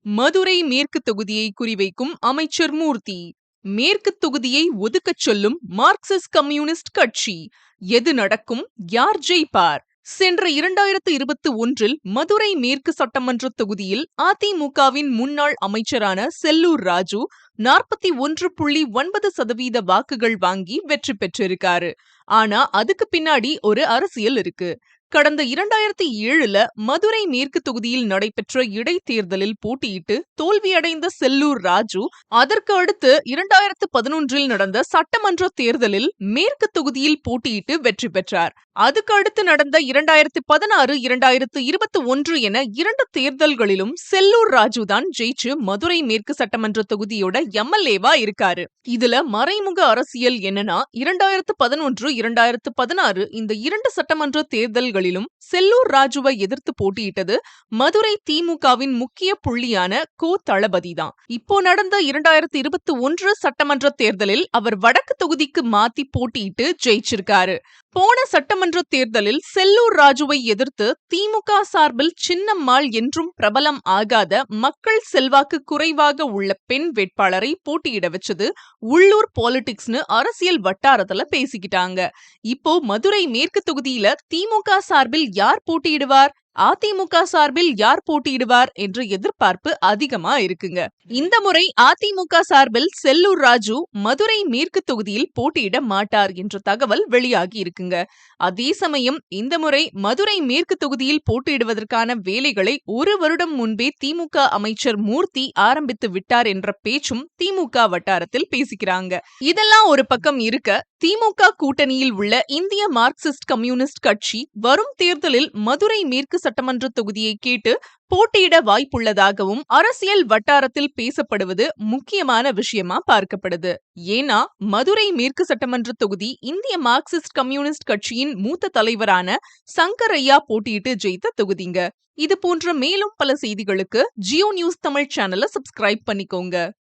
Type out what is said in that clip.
மதுரை மேற்கு தொகுதியை குறிவைக்கும் அமைச்சர் மூர்த்தி. மேற்கு தொகுதியை ஒதுக்கச் சொல்லும் மார்க்சிஸ்ட் கம்யூனிஸ்ட் கட்சி. எது நடக்கும், யார் ஜெயிப்பார்? சென்ற 2021 மதுரை மேற்கு சட்டமன்ற தொகுதியில் அதிமுகவின் முன்னாள் அமைச்சரான செல்லூர் ராஜு 41.9% வாக்குகள் வாங்கி வெற்றி பெற்றிருக்காரு. ஆனா அதுக்கு பின்னாடி ஒரு அரசியல் இருக்கு. கடந்த 2007 மதுரை மேற்கு தொகுதியில் நடைபெற்ற இடைத்தேர்தலில் போட்டியிட்டு தோல்வியடைந்த செல்லூர் ராஜு அதற்கு அடுத்து 2011 நடந்த சட்டமன்ற தேர்தலில் மேற்கு தொகுதியில் போட்டியிட்டு வெற்றி பெற்றார். அதுக்கு அடுத்து நடந்த 2016, 2021 என 2 தேர்தல்களிலும் செல்லூர் ராஜு தான் ஜெயிச்சு மதுரை மேற்கு சட்டமன்ற தொகுதியோட எம்எல்ஏவா இருக்காரு. இதுல மறைமுக அரசியல் என்னன்னா, 2011, 2016 இந்த 2 சட்டமன்ற தேர்தல்களிலும் செல்லூர் ராஜுவை எதிர்த்து போட்டியிட்டது மதுரை திமுகவின் முக்கிய புள்ளியான கோ. தளபதி தான். இப்போ நடந்த 2021 சட்டமன்ற தேர்தலில் அவர் வடக்கு தொகுதிக்கு மாத்தி போட்டியிட்டு ஜெயிச்சிருக்காரு. போன சட்டமன்ற தேர்தலில் செல்லூர் ராஜுவை எதிர்த்து திமுக சார்பில் சின்னம்மாள் என்றும் பிரபலம் ஆகாத, மக்கள் செல்வாக்கு குறைவாக உள்ள பெண் வேட்பாளரை போட்டியிட வச்சது உள்ளூர் பாலிடிக்ஸ்னு அரசியல் வட்டாரத்துல பேசிக்கிட்டாங்க. இப்போ மதுரை மேற்கு தொகுதியில திமுக சார்பில் யார் போட்டியிடுவார், அதிமுக சார்பில் யார் போட்டியிடுவார் என்ற எதிர்பார்ப்பு அதிகமா இருக்குங்க. இந்த முறை அதிமுக சார்பில் செல்லூர் ராஜு மதுரை மேற்கு தொகுதியில் போட்டியிட மாட்டார் என்ற தகவல் வெளியாகி இருக்குங்க. அதே சமயம் இந்த முறை மதுரை மேற்கு தொகுதியில் போட்டியிடுவதற்கான வேலைகளை 1 வருடம் முன்பே திமுக அமைச்சர் மூர்த்தி ஆரம்பித்து விட்டார் என்ற பேச்சும் திமுக வட்டாரத்தில் பேசிக்கிறாங்க. இதெல்லாம் ஒரு பக்கம் இருக்க, திமுக கூட்டணியில் உள்ள இந்திய மார்க்சிஸ்ட் கம்யூனிஸ்ட் கட்சி வரும் தேர்தலில் மதுரை மேற்கு சட்டமன்ற தொகுதியை கேட்டு போட்டியிட வாய்ப்புள்ளதாகவும் அரசியல் வட்டாரத்தில் பேசப்படுவது முக்கியமான விஷயமா பார்க்கப்படுது. ஏன்னா மதுரை மேற்கு சட்டமன்ற தொகுதி இந்திய மார்க்சிஸ்ட் கம்யூனிஸ்ட் கட்சியின் மூத்த தலைவரான சங்கரையா போட்டியிட்டு ஜெயித்த தொகுதிங்க. இது போன்ற மேலும் பல செய்திகளுக்கு ஜியோ நியூஸ் தமிழ் சேனலை சப்ஸ்கிரைப் பண்ணிக்கோங்க.